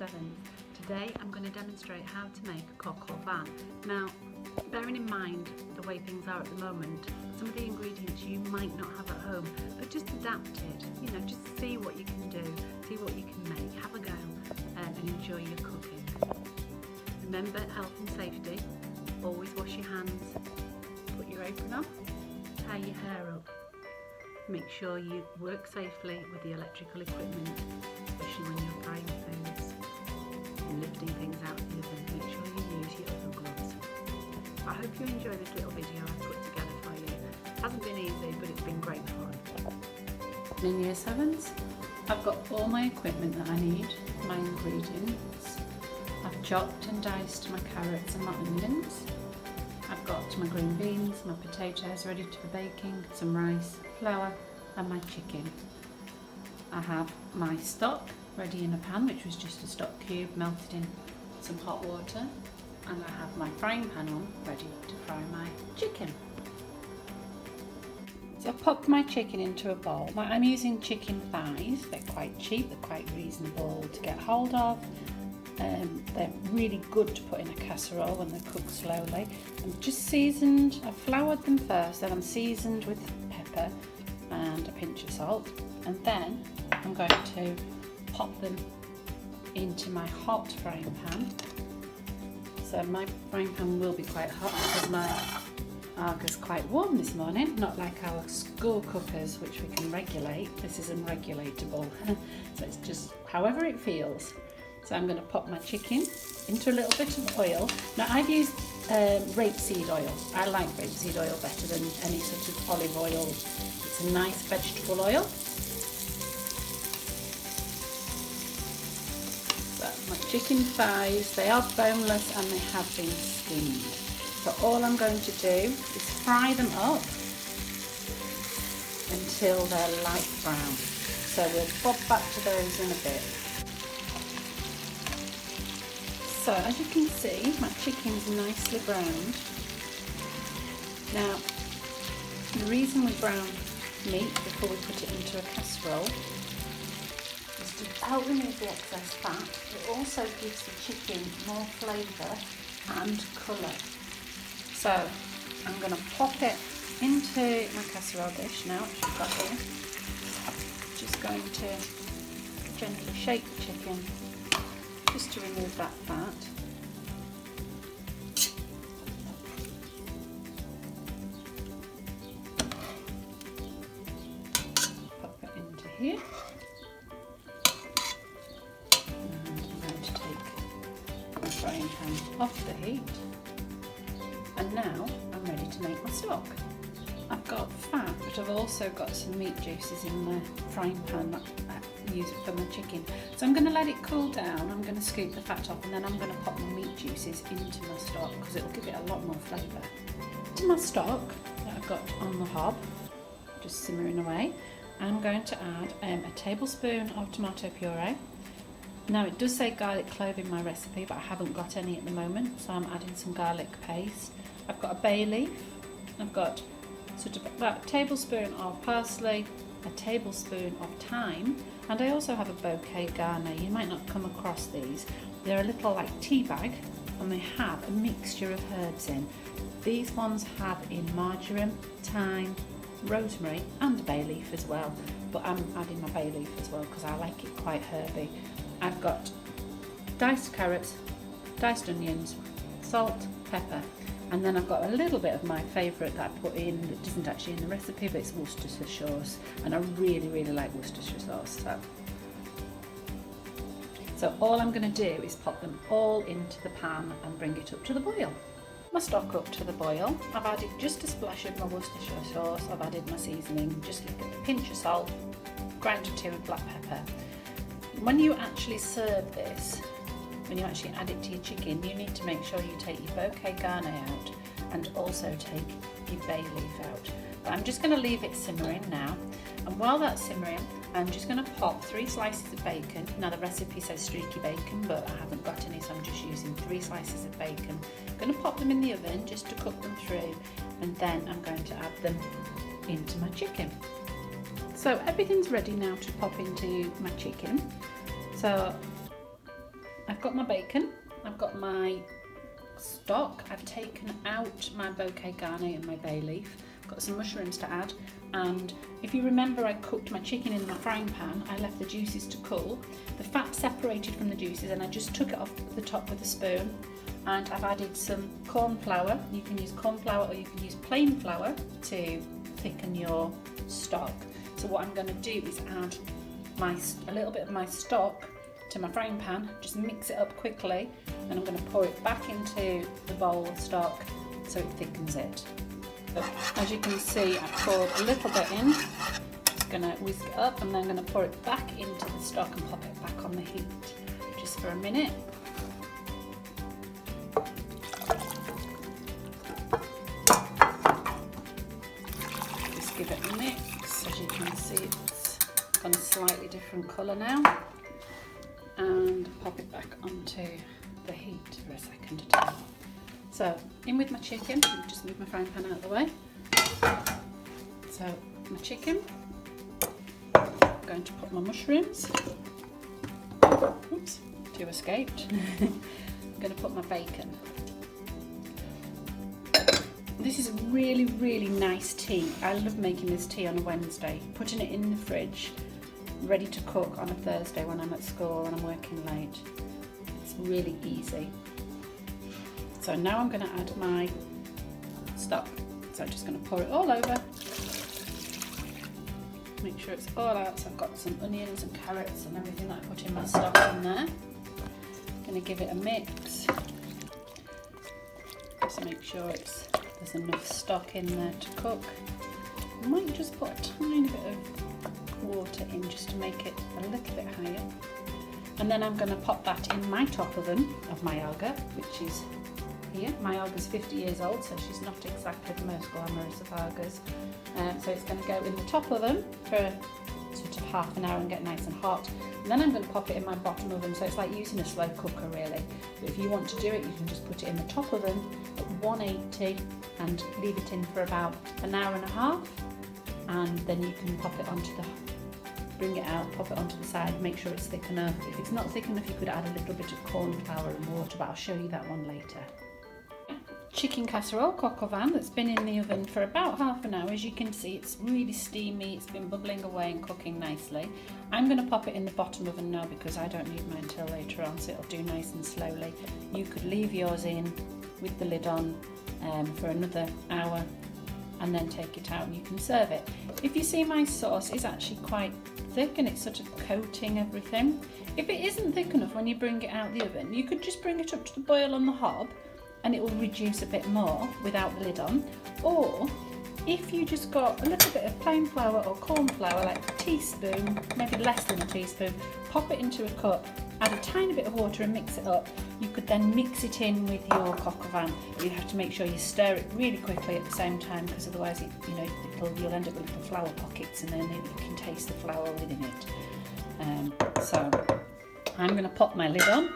sevens. Today I'm going to demonstrate how to make a coq au vin. Now, bearing in mind the way things are at the moment, some of the ingredients you might not have at home, but just adapt it, just see what you can do, see what you can make, have a go and enjoy your cooking. Remember health and safety, always wash your hands, put your apron on, tie your hair up. Make sure you work safely with the electrical equipment, especially when you're frying foods and lifting things out of the oven. Make sure you use your oven gloves. I hope you enjoy this little video I've put together for you. It hasn't been easy, but it's been great fun. In Year 7s, I've got all my equipment that I need, my ingredients. I've chopped and diced my carrots and my onions. I've got my green beans, my potatoes ready for baking, some rice, flour and my chicken. I have my stock ready in a pan, which was just a stock cube melted in some hot water, and I have my frying pan on ready to fry my chicken. So I've popped my chicken into a bowl. I'm using chicken thighs. They're quite cheap, they're quite reasonable to get hold of. They're really good to put in a casserole when they're cooked slowly. I'm just seasoned, I've floured them first, then I'm seasoned with pepper and a pinch of salt, and then I'm going to pop them into my hot frying pan. So my frying pan will be quite hot because my Arga's quite warm this morning, not like our school cookers which we can regulate. This is unregulatable, so it's just however it feels. So I'm going to pop my chicken into a little bit of oil. Now I've used rapeseed oil. I like rapeseed oil better than any sort of olive oil. It's a nice vegetable oil. So my chicken thighs, they are boneless and they have been skinned. So all I'm going to do is fry them up until they're light brown. So we'll bob back to those in a bit. So as you can see, my chicken's nicely browned. Now, the reason we brown meat before we put it into a casserole is to help remove the excess fat. It also gives the chicken more flavour and colour. So I'm going to pop it into my casserole dish now, which I've got here. Just going to gently shake the chicken just to remove that fat. Pop it into here. And I'm going to take my frying pan off the heat. And now I'm ready to make my stock. I've got fat, but I've also got some meat juices in the frying pan that I use for my chicken. So I'm going to let it cool down, I'm going to scoop the fat off, and then I'm going to pop my meat juices into my stock because it will give it a lot more flavour. To my stock that I've got on the hob, just simmering away, I'm going to add a tablespoon of tomato puree. Now it does say garlic clove in my recipe, but I haven't got any at the moment, so I'm adding some garlic paste. I've got a bay leaf, I've got sort of about a tablespoon of parsley, a tablespoon of thyme, and I also have a bouquet garnet. You might not come across these. They're a little like tea bag, and they have a mixture of herbs in. These ones have in marjoram, thyme, rosemary and a bay leaf as well, but I'm adding my bay leaf as well because I like it quite herby. I've got diced carrots, diced onions, salt, pepper, and then I've got a little bit of my favourite that I put in that isn't actually in the recipe, but it's Worcestershire sauce, and I really like Worcestershire sauce. So all I'm going to do is pop them all into the pan and bring it up to the boil. My stock up to the boil, I've added just a splash of my Worcestershire sauce, I've added my seasoning, just like a pinch of salt, grind or two of black pepper. When you actually serve this, when you actually add it to your chicken, you need to make sure you take your bouquet garnet out and also take your bay leaf out. But I'm just going to leave it simmering now, and while that's simmering I'm just going to pop 3 slices of bacon. Now the recipe says streaky bacon, but I haven't got any, so I'm just using 3 slices of bacon. I'm going to pop them in the oven just to cook them through, and then I'm going to add them into my chicken. So everything's ready now to pop into my chicken. So I've got my bacon, I've got my stock, I've taken out my bouquet garni and my bay leaf, I've got some mushrooms to add, and if you remember I cooked my chicken in my frying pan, I left the juices to cool, the fat separated from the juices and I just took it off the top with a spoon, and I've added some corn flour. You can use corn flour or you can use plain flour to thicken your stock. So what I'm going to do is add a little bit of my stock to my frying pan, just mix it up quickly, and I'm going to pour it back into the bowl of stock so it thickens it. So, as you can see, I poured a little bit in, just going to whisk it up and then I'm going to pour it back into the stock and pop it back on the heat just for a minute. Just give it a mix. As you can see, it's gone a slightly different colour now. And pop it back onto the heat for a second to turn off. So in with my chicken, just move my frying pan out of the way. So my chicken, I'm going to put my mushrooms, oops, two escaped. I'm going to put my bacon. This is a really, really nice tea. I love making this tea on a Wednesday, putting it in the fridge, ready to cook on a Thursday when I'm at school and I'm working late. It's really easy. So now I'm going to add my stock. So I'm just going to pour it all over. Make sure it's all out. So I've got some onions and carrots and everything that I put in my stock in there. Going to give it a mix. Just make sure there's enough stock in there to cook. I might just put a tiny bit of water in just to make it a little bit higher, and then I'm going to pop that in my top oven of my Alga, which is here. My Alga's 50 years old, so she's not exactly the most glamorous of Algas, so it's going to go in the top oven for sort of half an hour and get nice and hot, and then I'm going to pop it in my bottom oven, so it's like using a slow cooker really, but if you want to do it you can just put it in the top oven at 180 and leave it in for about an hour and a half, and then you can pop it onto bring it out, pop it onto the side, make sure it's thick enough. If it's not thick enough you could add a little bit of corn flour and water, but I'll show you that one later. Chicken casserole coq au vin that's been in the oven for about half an hour. As you can see, it's really steamy, it's been bubbling away and cooking nicely. I'm going to pop it in the bottom oven now because I don't need mine until later on, so it'll do nice and slowly. You could leave yours in with the lid on for another hour and then take it out and you can serve it. If you see, my sauce is actually quite thick and it's sort of coating everything. If it isn't thick enough when you bring it out the oven, you could just bring it up to the boil on the hob and it will reduce a bit more without the lid on. Or if you just got a little bit of plain flour or corn flour, like a teaspoon, maybe less than a teaspoon, pop it into a cup, add a tiny bit of water and mix it up. You could then mix it in with your coq au vin. You have to make sure you stir it really quickly at the same time, because otherwise you'll end up with little flour pockets and then you can taste the flour within it. So I'm going to pop my lid on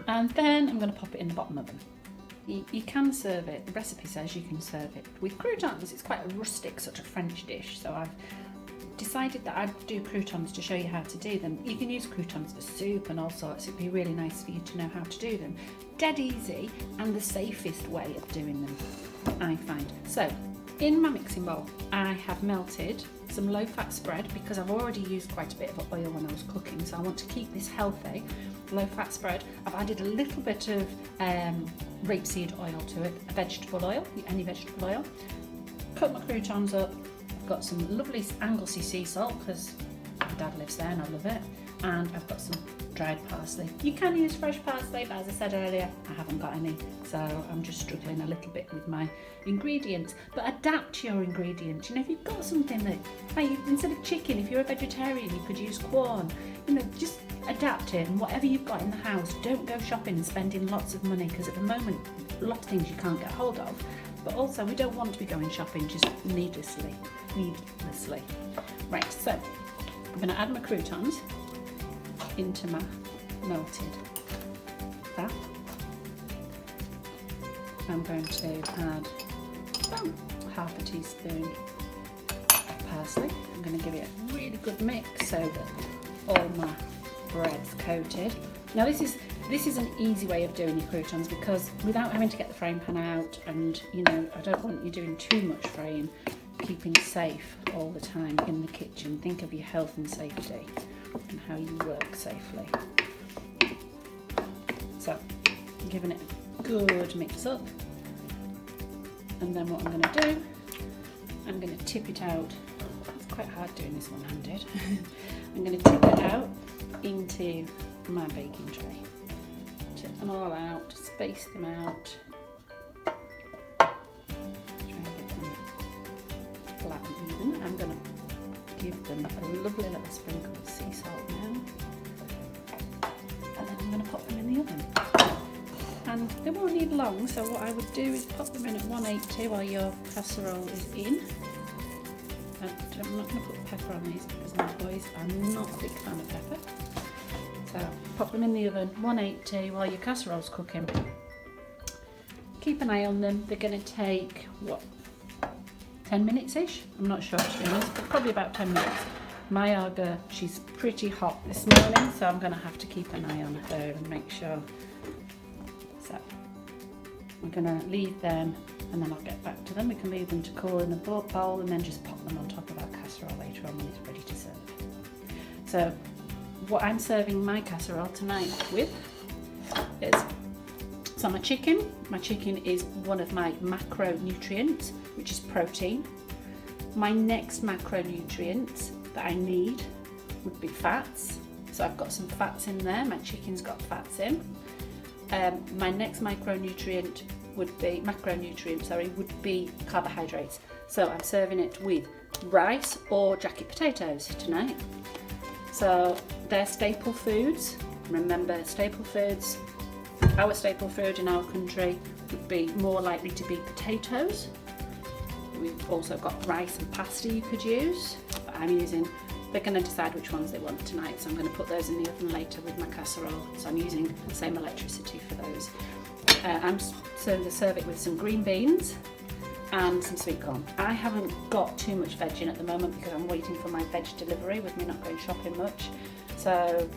and then I'm going to pop it in the bottom oven. You can serve it, the recipe says you can serve it with croutons. It's quite a rustic sort of French dish, so I've decided that I'd do croutons to show you how to do them. You can use croutons for soup and all sorts. It'd be really nice for you to know how to do them. Dead easy and the safest way of doing them, I find. So in my mixing bowl I have melted some low-fat spread because I've already used quite a bit of oil when I was cooking, so I want to keep this healthy. Low-fat spread. I've added a little bit of rapeseed oil to it, vegetable oil, any vegetable oil. Cut my croutons up. I've got some lovely Anglesey sea salt because my dad lives there and I love it, and I've got some dried parsley. You can use fresh parsley, but as I said earlier, I haven't got any, so I'm just struggling a little bit with my ingredients. But adapt your ingredients. If you've got something that, like instead of chicken, if you're a vegetarian, you could use corn. Just adapt it, and whatever you've got in the house, don't go shopping and spending lots of money, because at the moment, a lot of things you can't get hold of. But also, we don't want to be going shopping just needlessly. Right, so I'm going to add my croutons into my melted fat. I'm going to add about half a teaspoon of parsley. I'm going to give it a really good mix so that all my breads coated. Now this is an easy way of doing your croutons, because without having to get the frying pan out, and you know, I don't want you doing too much frying, keeping safe all the time in the kitchen. Think of your health and safety and how you work safely. So giving it a good mix up, and then what I'm going to do, I'm going to tip it out. It's quite hard doing this one-handed. I'm going to tip it out into my baking tray. Tip them all out, space them out. Try and get them flat and even. I'm going to give them a lovely little sprinkle of sea salt now. And then I'm going to pop them in the oven. And they won't need long, so what I would do is pop them in at 180 while your casserole is in. And I'm not going to put pepper on these because my boys are not a big fan of pepper. So pop them in the oven, 180 while your casserole's cooking. Keep an eye on them. They're going to take, what, 10 minutes-ish? I'm not sure, to be honest, but probably about 10 minutes. My Aga, she's pretty hot this morning, so I'm going to have to keep an eye on her and make sure. So I'm going to leave them, and then I'll get back to them. We can leave them to cool in a bowl and then just pop them on top of our casserole later on when it's ready to serve. So what I'm serving my casserole tonight with is, so my chicken is one of my macronutrients, which is protein. My next macronutrient that I need would be fats. So I've got some fats in there, my chicken's got fats in. My next macronutrient would be carbohydrates. So I'm serving it with rice or jacket potatoes tonight. So they're staple foods. Remember, staple foods, our staple food in our country would be more likely to be potatoes. We've also got rice and pasta you could use. But they're going to decide which ones they want tonight, so I'm going to put those in the oven later with my casserole. So I'm using the same electricity for those. I'm going to serve it with some green beans and some sweet corn. I haven't got too much veg in at the moment because I'm waiting for my veg delivery with me not going shopping much. So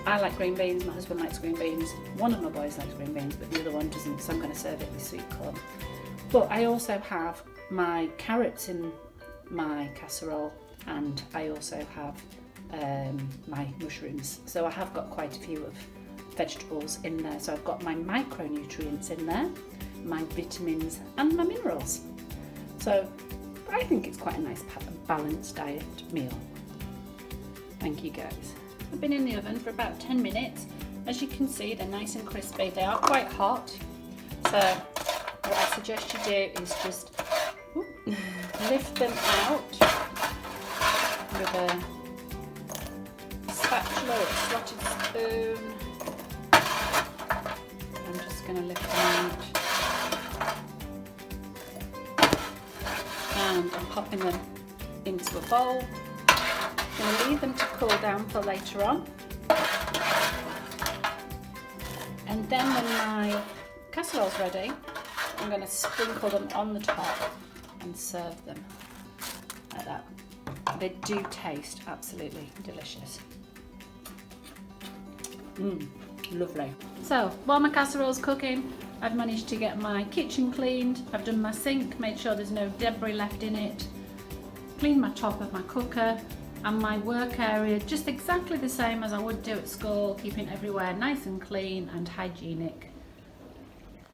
I like green beans, my husband likes green beans, one of my boys likes green beans, but the other one doesn't, so I'm going to serve it with sweet corn. But I also have my carrots in my casserole, and I also have my mushrooms. So I have got quite a few of vegetables in there. So I've got my micronutrients in there, my vitamins and my minerals. So I think it's quite a nice balanced diet meal. Thank you guys. I've been in the oven for about 10 minutes. As you can see, they're nice and crispy. They are quite hot. So what I suggest you do is just lift them out with a spatula or a slotted spoon. I'm just going to lift them out, and I'm popping them into a bowl. I'm going to leave them to cool down for later on, and then when my casserole's ready, I'm going to sprinkle them on the top and serve them like that. They do taste absolutely delicious. Lovely. So while my casserole's cooking, I've managed to get my kitchen cleaned. I've done my sink, made sure there's no debris left in it, cleaned my top of my cooker and my work area just exactly the same as I would do at school, keeping everywhere nice and clean and hygienic.